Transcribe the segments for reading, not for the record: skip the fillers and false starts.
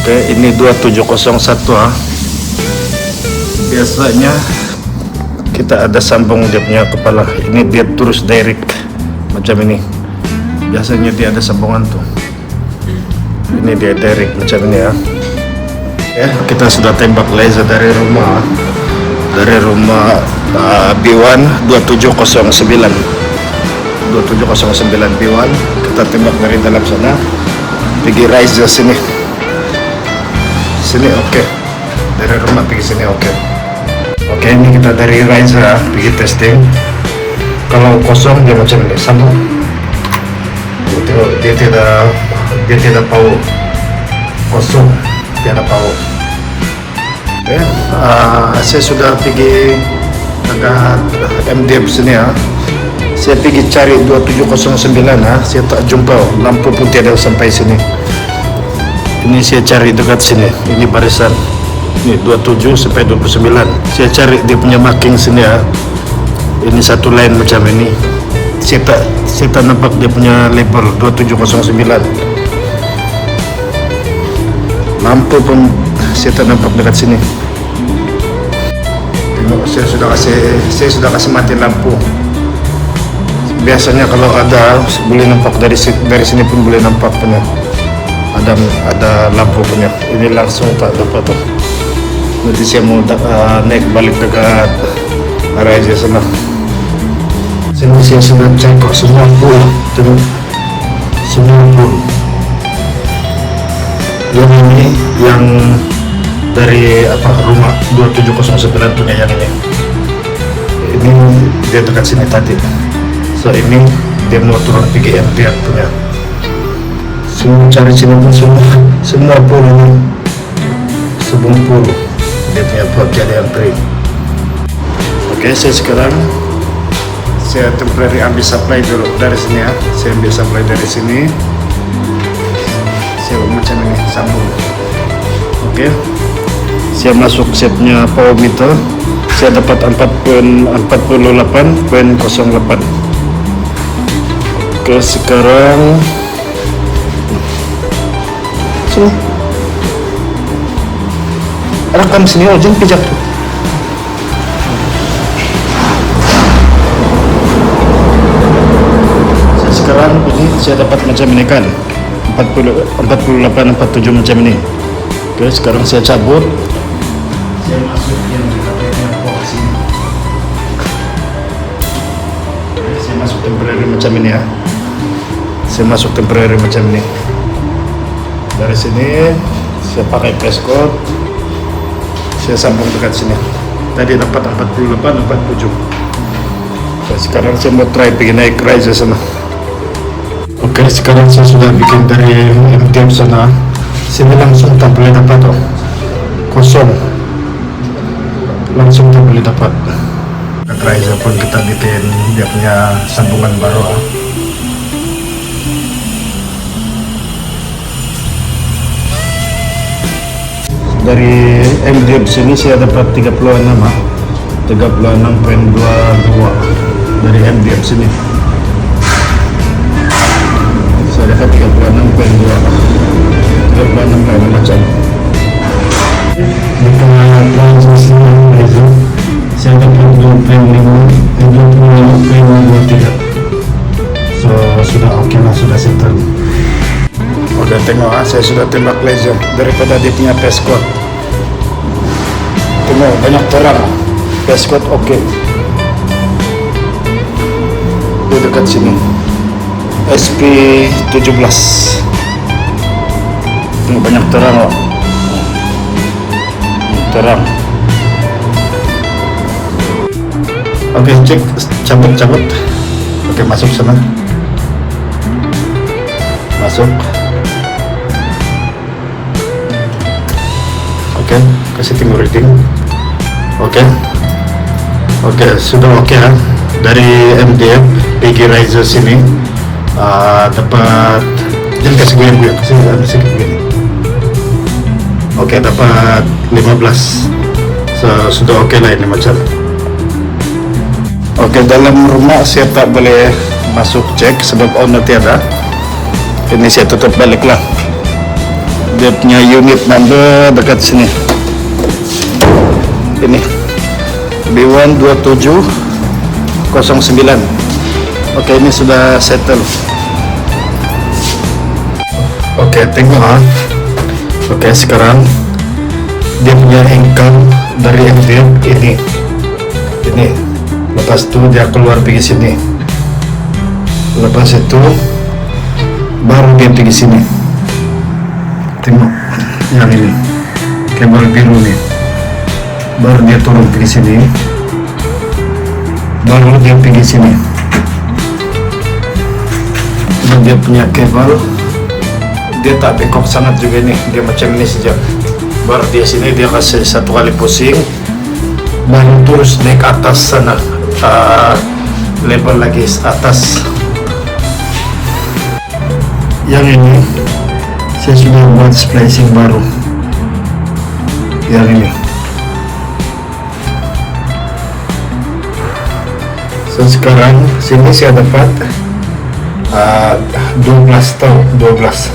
Oke, ini 2701 ah. Biasanya kita ada sambung dia punya kepala. Ini dia terus direct macam ini. Biasanya dia ada sambungan tuh. Ini dia direct macam ini ya. Ya, kita sudah tembak laser dari rumah B1 2709 B1. Kita tembak dari dalam sana pergi riser sini oke. Dari rumah pergi sini oke. Ini kita dari riser pergi testing. Kalau kosong dia macam ini sambung. Dia tidak power. Kosong dia ada power. Saya sudah pergi agak MDF sini ya. Saya pergi cari 2709 ya. Saya tak jumpa, lampu pun tidak sampai sini. Ini saya cari dekat sini. Ini barisan. Ini 27 sampai 29. Saya cari dia punya marking sini ya. Ini satu line macam ini. Saya tak nampak dia punya label 2709. Lampu pun saya tak nampak dekat sini. Tengok, saya sudah kasih mati lampu. Biasanya kalau ada boleh nampak dari sini pun boleh nampak punya. Ada lampu punya. Ini langsung tak dapat tuh. Nanti saya mau naik balik dekat area aja sana. Sini saya sudah cek kok semua full. Tengok, semua full. Yang ini yang dari rumah 2709 punya yang ini. Ini dia dekat sini tadi. So ini dia mau turun PGM dia punya. Semua cari sini pun semua full ini. Semua full. Dia punya jadi antri. Oke, saya sekarang temporary ambil supply dulu dari sini ya. Saya ambil supply dari sini. Saya macam ini sambung. Oke. Saya masuk saya punya power meter. Saya dapat 48.08. Oke, sekarang sini. Rekam sini, jangan pijak tuh. Sekarang ini saya dapat macam ini kan. 48, 47 macam ini. Oke, sekarang saya cabut. Saya masuk yang dekat box sini. Oke, saya masuk temporary macam ini ya. Saya masuk temporary macam ini. Dari sini saya pakai passcode. Saya sambung dekat sini. Tadi dapat 48, 47. Oke, sekarang saya mau try pergi naik riser sana. Oke, sekarang saya sudah bikin dari MDF sana. Sini langsung tak boleh dapat tuh. Kosong. Langsung tak boleh dapat. Riser pun kita bikin dia punya sambungan baru. Dari MDF sini saya dapat 36.2 dari MDF sini. Saya dapat 36.2 macam. Saya dapat 25.23. So sudah oke lah, sudah settle. Udah tengok saya sudah tembak laser daripada dia punya passcode. Tengok banyak terang. Passcode oke. Dia dekat sini. SP17. Tengok banyak terang loh. Terang. Oke, cek cabut. Oke, masuk sana. Masuk. Oke, kasih tengok reading. Oke, sudah oke ya. Dari MDF PG Riser sini dapat, jangan kasih gue kasih begini. Oke, dapat 15. Sudah oke lah ini macam. Oke, dalam rumah saya tak boleh masuk cek sebab owner tiada. Ini saya tutup balik lah. dia punya unit number dekat sini. Ini B12709. Oke, ini sudah settle. Oke, tengok ha. Oke, sekarang dia punya income dari FDM ini. Lepas itu dia keluar pergi sini. Lepas itu baru dia pergi sini. Tengok yang ini, kabel biru nih. Baru dia turun pergi sini. Baru dia pergi sini. Dan dia punya kabel. Dia tak bengkok sangat juga nih. Dia macam ini saja. Baru dia sini dia kasih satu kali pusing. Baru terus naik atas sana. Level lagi atas. Yang ini saya sudah buat splicing baru. Yang ini. So sekarang sini saya dapat 12 tahun 12.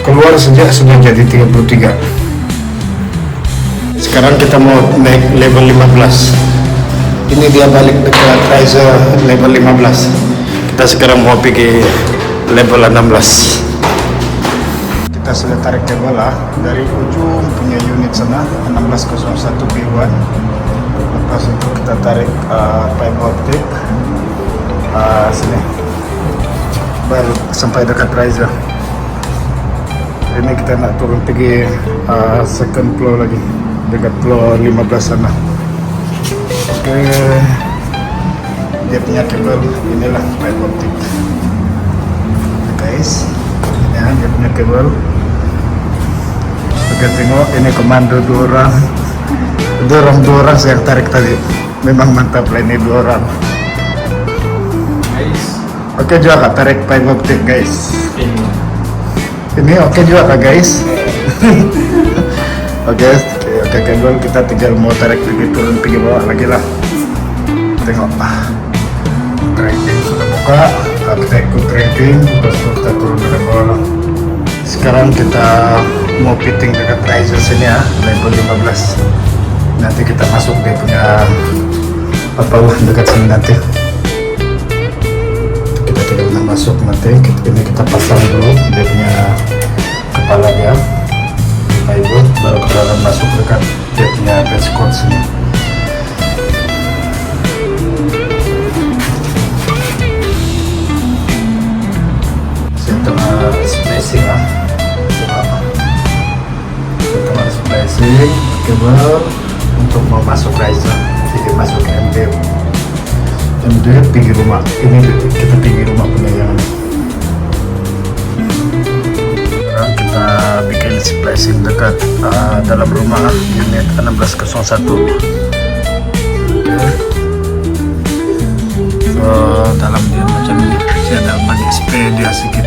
Keluar sejak sudah jadi 33. Sekarang kita mau naik level 15. Ini dia balik dekat riser level 15. Kita sekarang mau pergi level 16. Kita sudah tarik kabel lah dari ujung punya unit sana 1601 B1. Lepas itu kita tarik fiber optic sini baru sampai dekat riser. Ini kita nak turun pergi second floor lagi dekat floor 15 sana. Oke, dia punya kabel inilah fiber optic. Guys, ini dia punya kabel. Oke, tengok ini komando 2 orang. Dua orang saya tarik tadi. Memang mantap lah ini 2 orang. Oke juga kak tarik fiber optic guys. Ini oke juga kak guys. Oke, kabel kita tinggal mau tarik pergi turun pergi bawah lagi lah. Tengok cranking sudah buka. Kita ikut cranking terus kita turun dari bawah. Sekarang kita mau fitting dekat riser sini ya, level 15. Nanti kita masuk dia punya bawah dekat sini nanti. Kita tinggal masuk nanti. Ini kita pasang dulu dia punya kepala dia. Fiber baru kita akan masuk dekat dia punya base coat sini. Saya tengah spacing lah. Saya tengah spacing kabel untuk mau masuk riser. Jadi masuk ke MDF. MDF pergi rumah. Ini kita pergi rumah punya yang ini. Kita bikin splicing dekat dalam rumah unit 1601. So dalam dia macam ini. Saya ada bagi spray dia sedikit.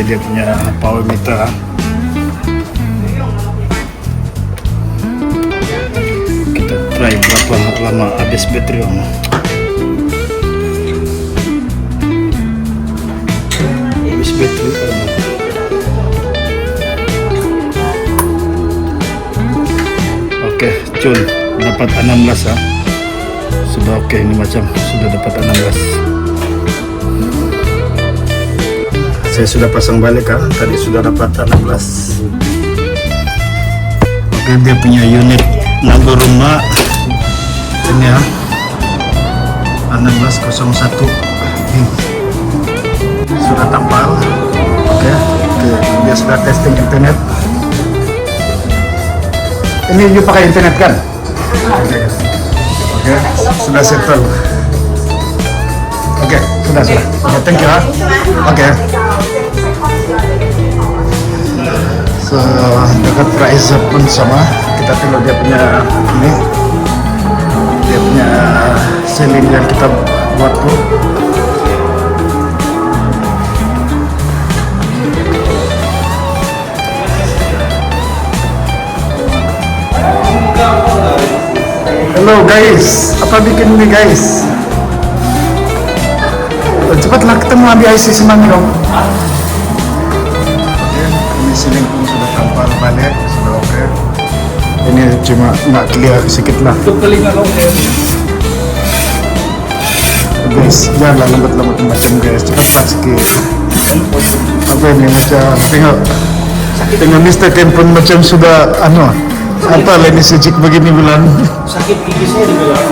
Dia punya power meter. Kita try berapa lama habis baterai. Habis baterai Oke, Jun, dapat 16 ha. Sudah oke, ini macam sudah dapat 16. Saya sudah pasang balik ha, tadi sudah dapat 16. Oke, dia punya unit nomor rumah ini ya, 1601. Sudah tampal. Oke, dia sudah testing internet. Ini juga pakai internet kan? Oke, sudah settle. Oke, sudah. Oke, thank you ha. Oke. So, dekat price pun sama. Kita tengok dia punya ini. Dia punya ceiling yang kita buat tuh. Hello guys, apa bikin ini guys? Cepatlah ketemu ambil IC semanggi dong. Oke, ini ceiling pun sudah tampal balik, sudah oke. Ini cuma nak clear sedikit lah. Guys, janganlah lambat-lambat macam guys, cepat sikit. Apa ini macam tengok Mr. Ken pun macam sudah apa lah ini sejik begini bulan. Sakit gigi saya dibilang.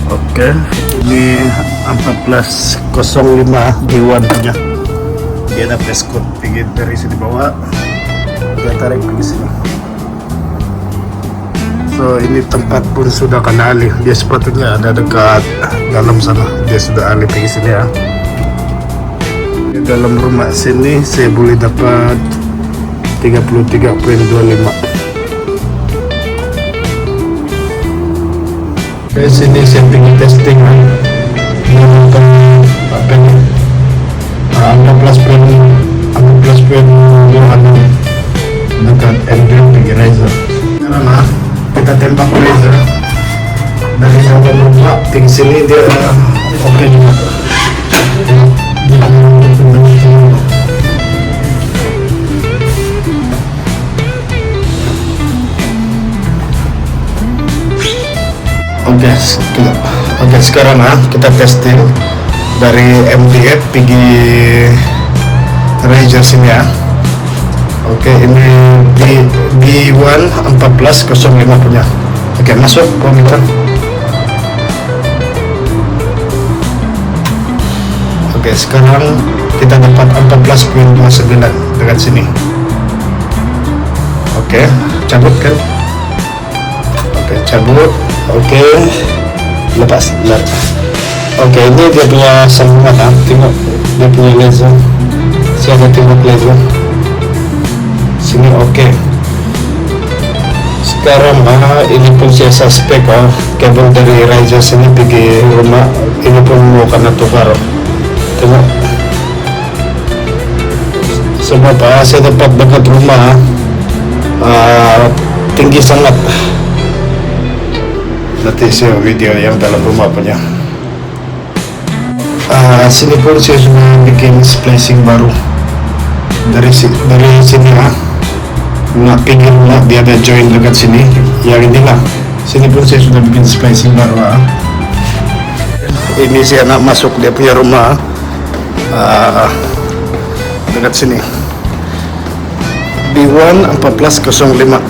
Oke, ini 1405 G1 punya. Dia ada passcode pergi dari sini bawah. Dia tarik pergi sini. So ini tempat pun sudah kena alih. Dia sepatutnya ada dekat dalam sana. Dia sudah alih pergi sini ya. Di dalam rumah sini saya boleh dapat 33.25. Oke, sini saya ingin testing menggunakan apa ini 14.2 dekat Android pergi Razer. Karena kita tembak Razer dari dalam rumah pergi sini dia oke juga. Oke, sekarang kita testing dari MDF pergi Razer sini ya. Oke, ini B1 1405 punya. Oke, masuk komputer. Oke, sekarang kita dapat 14.29 dekat sini. Oke, cabut kan? Oke, cabut. Oke, lepas. Oke, ini dia punya sambungan tengok dia punya laser. Saya tengok laser sini. Oke, sekarang ini pun saya suspek kabel dari Razer sini pergi rumah ini pun mau kena tukar. Tengok sebab saya dapat dekat rumah tinggi sangat. Nanti saya video yang dalam rumah punya. Sini pun saya sudah bikin splicing baru dari sini nak pinggir rumah dia ada join dekat sini. Yang inilah sini pun saya sudah bikin splicing baru. Ini saya nak masuk dia punya rumah dekat sini. B1 1405.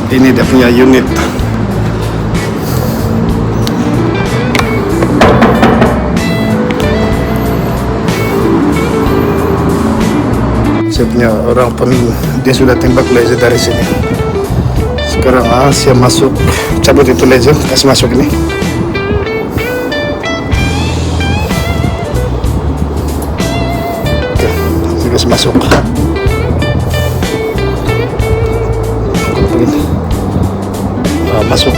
Ini dia punya unit. Saya punya orang pun dia sudah tembak laser dari sini. Sekarang saya masuk, cabut itu laser, kasih masuk ini. Oke, saya kasih masuk. Begini. Masuk.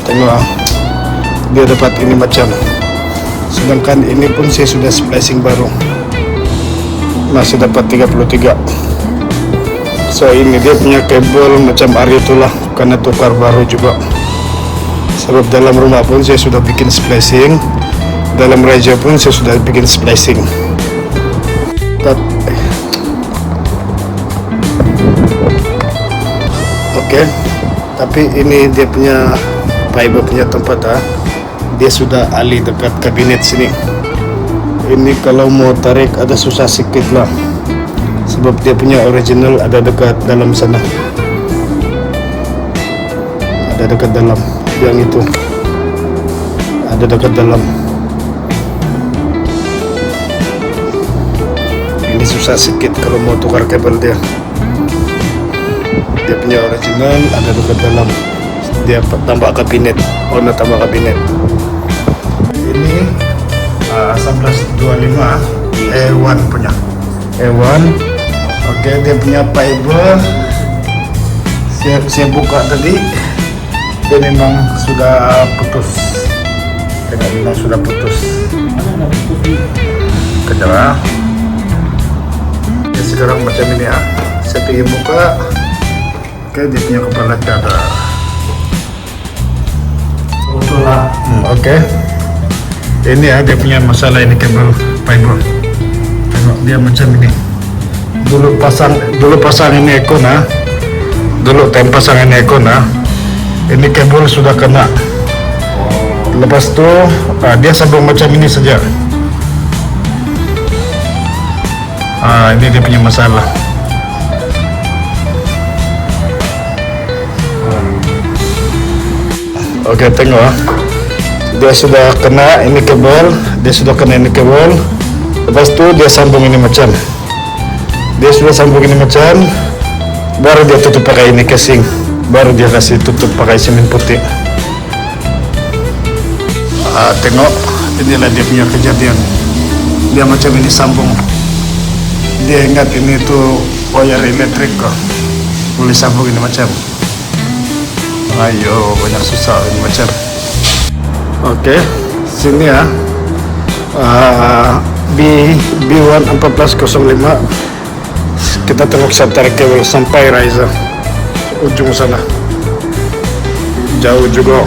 Tengok dia dapat ini macam. Sedangkan ini pun saya sudah splicing baru, masih dapat 33. So ini dia punya kabel macam hari itulah, karena tukar baru juga. Sebab dalam rumah pun saya sudah bikin splicing, dalam Razer pun saya sudah bikin splicing. Oke, tapi ini dia punya fiber punya tempat dia sudah ahli dekat kabinet sini. Ini kalau mau tarik ada susah sedikit lah, sebab dia punya original ada dekat dalam sana, ada dekat dalam yang itu, ada dekat dalam. Ini susah sedikit kalau mau tukar kabel dia. Dia punya original ada dekat dalam, dia tambah kabinet, warna tambah kabinet. Ini 1125 E1 punya E1. Oke, dia punya fiber. Saya buka tadi, dia memang sudah putus. Tidak, memang sudah putus. Kedua, ya sekarang macam ini ya. Saya pergi buka. Oke, dia punya kepala ada. Oke. Ini ya, dia punya masalah ini kabel fiber. Tengok dia macam ini. Dulu pasang ini ekon dulu time pasang ini ekon ini kabel sudah kena. Lepas tu dia sambung macam ini saja. Ini dia punya masalah. Oke, tengok dia sudah kena ini kabel, lepas tu dia sambung ini macam, dia sudah sambung ini macam, baru dia tutup pakai ini casing, baru dia kasih tutup pakai semen putih. Tengok, inilah dia punya kejadian. Dia macam ini sambung, dia ingat ini tuh wire elektrik kok, boleh sambung ini macam. Ayo, banyak susah ini macam. Oke, sini ya. B1 1405. Kita tengok saya tarik kabel sampai riser ujung sana. Jauh juga.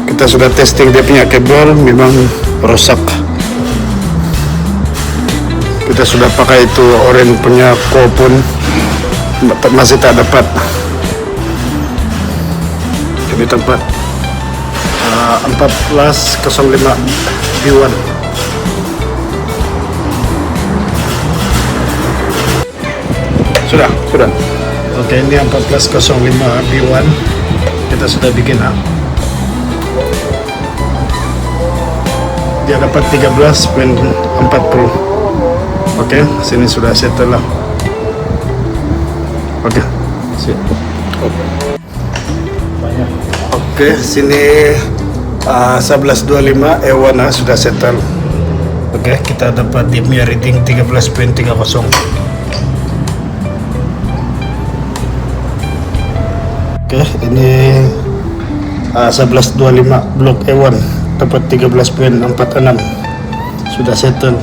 Kita sudah testing dia punya kabel, memang rosak. Kita sudah pakai itu orange punya pun masih tak dapat. Ini tempat 1405 B1. Sudah. Oke, ini 1405 B1 kita sudah bikin. Dia dapat 13.40. Oke, sini sudah settle lah. Oke, siap. Oke, sini 1125 E1 sudah settle. Oke, kita dapat dia punya reading 13.30. Oke, ini 1125 blok E1 dapat 13.46 sudah settle.